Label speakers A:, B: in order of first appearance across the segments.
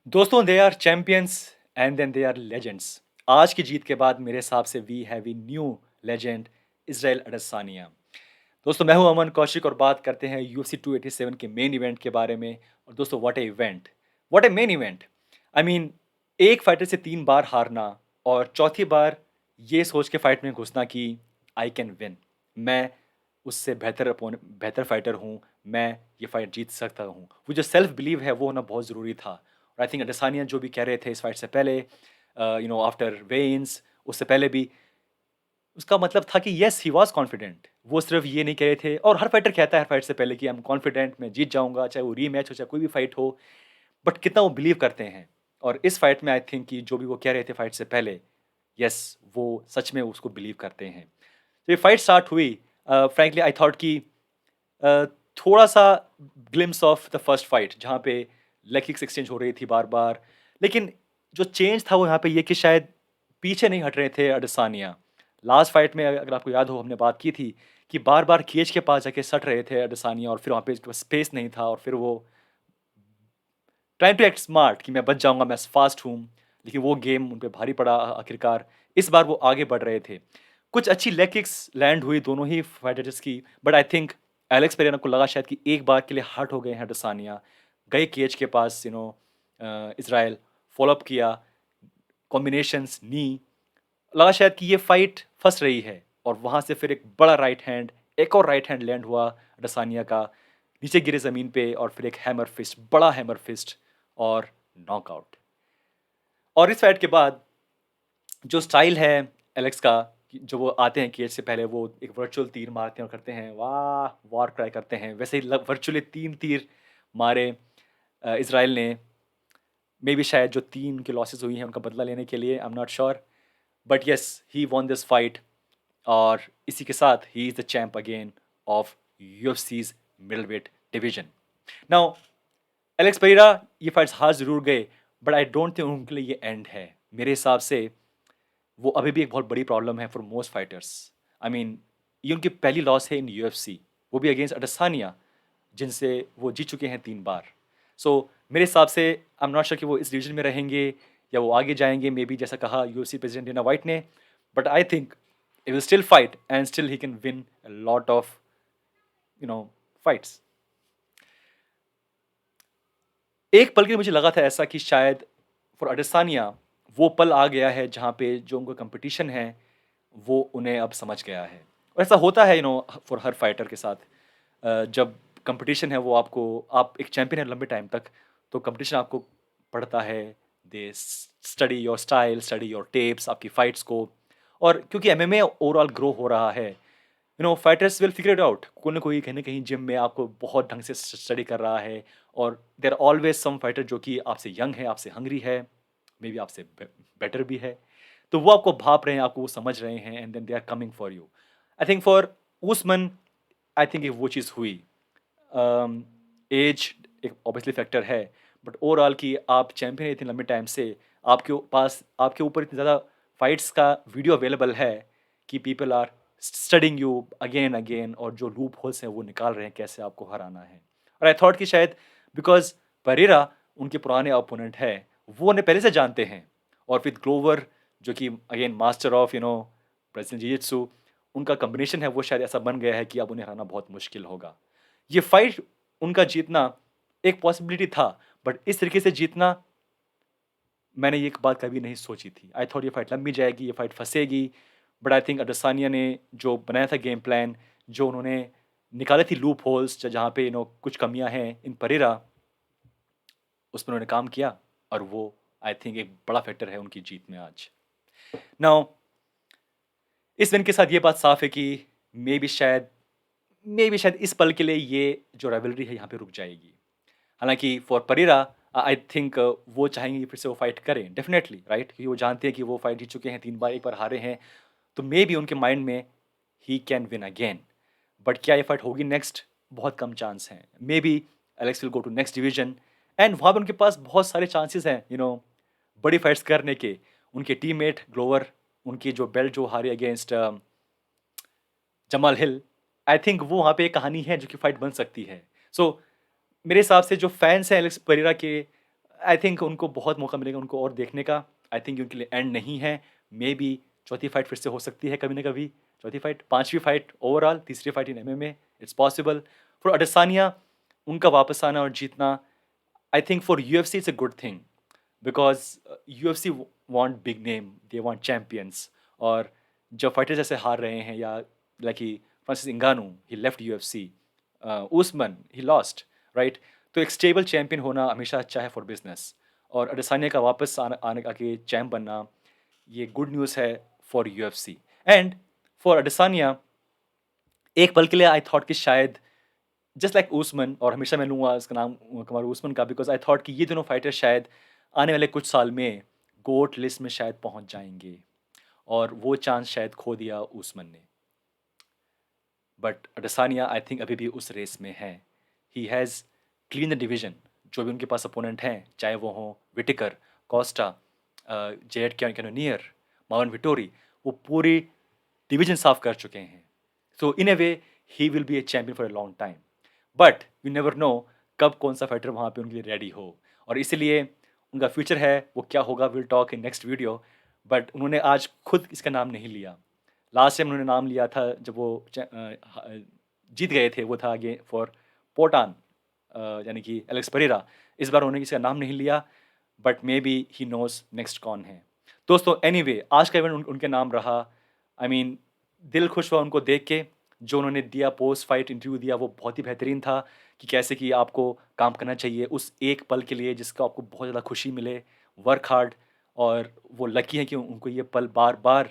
A: दोस्तों they are champions and then they are legends. आज की जीत के बाद मेरे हिसाब से we have a new legend Israel Adesanya. दोस्तों मैं हूं अमन कौशिक और बात करते हैं यूएफसी 287 के मेन इवेंट के बारे में। और दोस्तों what A event, what A main event. I mean एक फाइटर से 3 बार हारना और चौथी बार ये सोच के फाइट में घुसना कि आई कैन विन, मैं उससे बेहतर फाइटर हूँ, मैं ये फाइट जीत सकता हूँ। वो जो सेल्फ बिलीव है वो होना बहुत ज़रूरी था। और आई थिंक अडेसानिया जो भी कह रहे थे इस फाइट से पहले, आफ्टर वेन्स, उससे पहले भी उसका मतलब था कि येस ही वाज कॉन्फिडेंट। वो सिर्फ ये नहीं कह रहे थे, और हर फाइटर कहता है हर फाइट से पहले कि आई एम कॉन्फिडेंट, मैं जीत जाऊंगा, चाहे वो रीमैच हो चाहे कोई भी फाइट हो। बट कितना वो बिलीव करते हैं। और इस फाइट में आई थिंक कि जो भी वो कह रहे थे फाइट से पहले, यस वो सच में उसको बिलीव करते हैं। तो ये फाइट स्टार्ट हुई, फ्रैंकली आई थॉट कि अ, थोड़ा सा glimpse of the first fight जहाँ पे लेग किक्स एक्सचेंज हो रही थी बार बार। लेकिन जो चेंज था वो यहाँ पे ये कि शायद पीछे नहीं हट रहे थे अडसानिया। लास्ट फाइट में अगर आपको याद हो हमने बात की थी कि बार बार केज के पास जाके सट रहे थे अडसानिया, और फिर वहाँ पे स्पेस नहीं था, और फिर वो ट्राइंग टू एक्ट स्मार्ट कि मैं बच जाऊंगा, मैं फास्ट हूँ। लेकिन वो गेम उन पे भारी पड़ा आखिरकार। इस बार वो आगे बढ़ रहे थे। कुछ अच्छी लेग किक्स लैंड हुई दोनों ही फाइटर्स की, but I think Alex Pereira को लगा शायद कि एक बार के लिए हर्ट हो गए हैं डसानिया। गए केज के पास, इसराइल फॉलोअप किया, कॉम्बिनेशंस नी, लगा शायद कि ये फाइट फंस रही है। और वहां से फिर एक बड़ा राइट हैंड, एक और राइट हैंड लैंड हुआ डसानिया का, नीचे गिरे जमीन पे, और फिर एक हैमर फिस्ट, बड़ा हैमर फिस्ट, और नॉकआउट। और इस फाइट के बाद जो स्टाइल है एलेक्स का, जो वो आते हैं केज से पहले वो एक वर्चुअल तीर मारते हैं और करते हैं वाह वॉर क्राई करते हैं, वैसे ही वर्चुअली 3 तीर मारे इसराइल ने। मे बी शायद जो 3 की लॉसेस हुई हैं उनका बदला लेने के लिए, I am not sure. But yes he won this fight. और इसी के साथ ही is the champ again of UFC's middle weight division. Now Alex Pereira ये फाइट्स हार जरूर गए, बट आई डोंट थिंक उनके लिए ये एंड है। मेरे हिसाब से वो अभी भी एक बहुत बड़ी प्रॉब्लम है for most fighters. I mean ये उनकी पहली लॉस है इन यूएफसी, वो भी अगेंस्ट अडसानिया, जिनसे वो जीत चुके हैं 3 बार। सो मेरे हिसाब से आई एम नॉट श्योर कि वो इस डिवीजन में रहेंगे या वो आगे जाएंगे, मे बी जैसा कहा यूएफसी प्रेसिडेंट डेना वाइट ने। But I think he will still fight and still he can win a lot of fights. एक पल के लिए मुझे लगा था ऐसा कि शायद फॉर अडेसानिया वो पल आ गया है जहाँ पे जो उनका कंपटीशन है वो उन्हें अब समझ गया है। और ऐसा होता है फॉर हर फाइटर के साथ। जब कंपटीशन है वो आपको, आप एक चैंपियन है लंबे टाइम तक, तो कंपटीशन आपको पढ़ता है, they study your style, study your tapes, आपकी फाइट्स को। और क्योंकि एमएमए ओवरऑल ग्रो हो रहा है, fighters will figure it out. कोई ना कोई कहीं ना कहीं जिम में आपको बहुत ढंग से स्टडी कर रहा है। और देर ऑलवेज सम फाइटर जो कि आपसे यंग है, आपसे हंग्री है, मे बी आपसे बेटर भी है। तो वो आपको भाप रहे हैं, आपको वो समझ रहे हैं, and then they are coming for you. I think for Usman, I think वो चीज़ हुई। एज एक ऑब्वियसली फैक्टर है, बट ओवरऑल कि आप चैंपियन है इतने लंबे टाइम से, आपके पास आपके ऊपर इतनी ज़्यादा फाइट्स का वीडियो अवेलेबल है कि people are studying you again again, और जो लूप होल्स हैं वो निकाल रहे हैं कैसे आपको हराना है। और आई थॉट कि शायद बिकॉज परेरा उनके पुराने अपोनेंट है, वो उन्हें पहले से जानते हैं। और विद ग्लोवर जो कि again master of Brazilian jiu-jitsu, उनका कॉम्बिनेशन है वो शायद ऐसा बन गया है कि अब उन्हें हराना बहुत मुश्किल होगा। ये फाइट उनका जीतना एक पॉसिबिलिटी था, बट इस तरीके से जीतना मैंने ये एक बात कभी नहीं सोची थी। आई थॉट ये फाइट लंबी जाएगी, ये फाइट फंसेगी। बट आई थिंक अडसानिया ने जो बनाया था गेम प्लान, जो उन्होंने निकाले थी लूप होल्स जहाँ पे कुछ कमियां हैं इन परेरा, उस पर उन्होंने काम किया। और वो आई थिंक एक बड़ा फैक्टर है उनकी जीत में आज। नाउ इस विन के साथ ये बात साफ है कि मे बी शायद इस पल के लिए ये जो राइवलरी है यहाँ पे रुक जाएगी। हालांकि फॉर परेरा आई थिंक वो चाहेंगे कि फिर से वो फाइट करें डेफिनेटली, राइट, क्योंकि वो जानते हैं कि वो फाइट जीत चुके हैं 3 बार, एक बार हारे हैं। तो मे बी उनके माइंड में ही कैन विन अगेन। बट क्या ये फाइट होगी नेक्स्ट, बहुत कम चांस हैं। May be Alex will go to next division, and वहाँ पर उनके पास बहुत सारे चांसेस हैं बड़ी फाइट्स करने के। उनके टीममेट ग्लोवर, उनकी जो बेल्ट जो हारे अगेंस्ट जमाल हिल, आई थिंक वो वहाँ पे एक कहानी है जो कि फाइट बन सकती है। सो मेरे हिसाब से जो फैंस हैं एलेक्स परेरा के, आई थिंक उनको बहुत मौका मिलेगा उनको और देखने का। आई थिंक उनके लिए एंड नहीं है। मे बी चौथी फाइट फिर से हो सकती है कभी ना कभी। चौथी फाइट, पांचवी फाइट ओवरऑल, तीसरी fight in MMA, it's possible for Adesanya. उनका वापस आना और जीतना, I think for UFC it's a good thing, because UFC want big name, they want champions. और जब फाइटर्स ऐसे हार रहे हैं, या like he Francis Ngannou, he left UFC, Usman he lost, right? तो एक स्टेबल चैंपियन होना हमेशा अच्छा है फॉर बिजनेस। और अडेसानिया का वापस आने आके चैम्प बनना, ये गुड न्यूज़ है for UFC and for Adesanya. एक पल के लिए आई थॉट कि शायद जस्ट लाइक उस्मान, और हमेशा मैं लूँगा उसका नाम कमारू उस्मान का, बिकॉज आई थॉट कि ये दोनों फाइटर शायद आने वाले कुछ साल में गोट लिस्ट में शायद पहुंच जाएंगे, और वो चांस शायद खो दिया उस्मान ने। बट अडेसानिया आई थिंक अभी भी उस रेस में है। He has clean the division. जो भी उनके पास अपोनेंट हैं, चाहे वो हों विटिकर, कोस्टा, जेड कैनोनियर, मावन विटोरी, वो पूरी डिवीजन साफ कर चुके हैं। So in a way he will be a champion for a long time. But you never know कब कौन सा फाइटर वहाँ पे उनके लिए रेडी हो, और इसीलिए उनका फ्यूचर है वो क्या होगा, will talk in next video. But उन्होंने आज खुद इसका नाम नहीं लिया। लास्ट टाइम उन्होंने नाम लिया था जब वो जीत गए थे, वो था अगे फॉर पोटान, यानी कि एलेक्स परेरा। इस बार उन्होंने किसी का नाम नहीं लिया, but may be he knows next कौन है। दोस्तों एनीवे आज का इवेंट उनके नाम रहा। आई मीन दिल खुश हुआ उनको देख के। जो उन्होंने दिया पोस्ट फाइट इंटरव्यू दिया वो बहुत ही बेहतरीन था, कि कैसे कि आपको काम करना चाहिए उस एक पल के लिए जिसका आपको बहुत ज़्यादा खुशी मिले, वर्क हार्ड। और वो लकी है कि उनको ये पल बार बार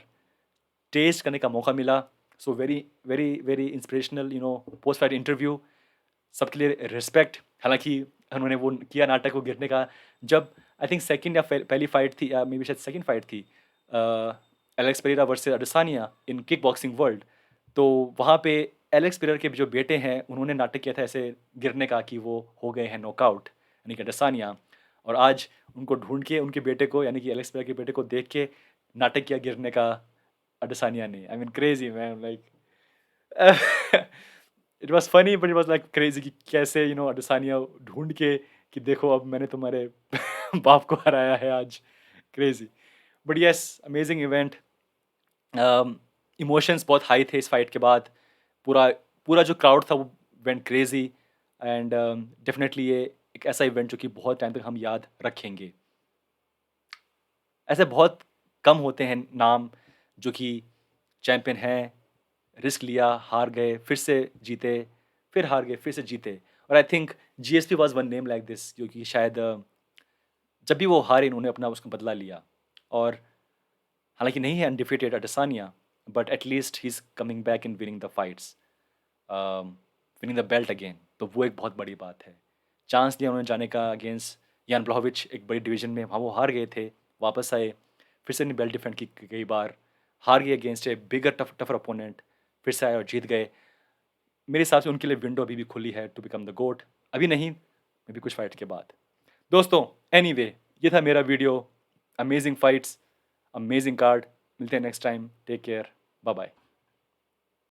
A: टेस्ट करने का मौका मिला। So very very very inspirational post fight interview. सबके लिए रिस्पेक्ट। हालांकि उन्होंने वो किया नाटक को गिरने का, जब आई थिंक सेकंड या पहली फाइट थी, या मे बी शायद सेकंड फाइट थी, एलेक्स पेरेरा वर्सेस अडेसानिया इन किक बॉक्सिंग वर्ल्ड। तो वहाँ पे एलेक्स पेरेरा के जो बेटे हैं उन्होंने नाटक किया था ऐसे गिरने का, कि वो हो गए हैं नॉकआउट, यानी कि अडेसानिया। और आज उनको ढूंढ के उनके बेटे को, यानी कि एलेक्स पेरेरा के बेटे को देख के नाटक किया गिरने का अडेसानिया ने। I mean crazy man, like it was funny but it was like crazy, कि कैसे अडेसानिया ढूंढ के कि देखो अब मैंने तुम्हारे बाप को हराया है आज। Crazy. But yes, amazing event. Emotions बहुत हाई थे इस फाइट के बाद। पूरा पूरा जो क्राउड था वो वेंट क्रेजी। एंड डेफिनेटली ये एक ऐसा इवेंट जो कि बहुत टाइम तक हम याद रखेंगे। ऐसे बहुत कम होते हैं नाम जो कि चैंपियन हैं, रिस्क लिया, हार गए, फिर से जीते, फिर हार गए, फिर से जीते। और I think GSP was one name like this, क्योंकि शायद जब भी वो हारे इन्होंने अपना उसका बदला लिया। और हालांकि नहीं है undefeated Adesanya, but at least he is coming back in winning the fights, winning the belt again. तो वो एक बहुत बड़ी बात है। चांस दिया उन्होंने जाने का अगेंस्ट यान ब्लॉविच, एक बड़ी डिवीजन में, वहाँ वो हार गए थे, वापस आए, फिर से बेल्ट डिफेंड की कई बार, हार गए अगेंस्ट ए बिगर टफर अपोनेंट, फिर से आए और जीत गए। मेरे हिसाब से उनके लिए विंडो अभी भी खुली है टू बिकम द गोट। अभी नहीं, मे बी कुछ फाइट के बाद। दोस्तों एनीवे, ये था मेरा video. Amazing fights, amazing card. मिलते हैं next time. Take care, bye bye.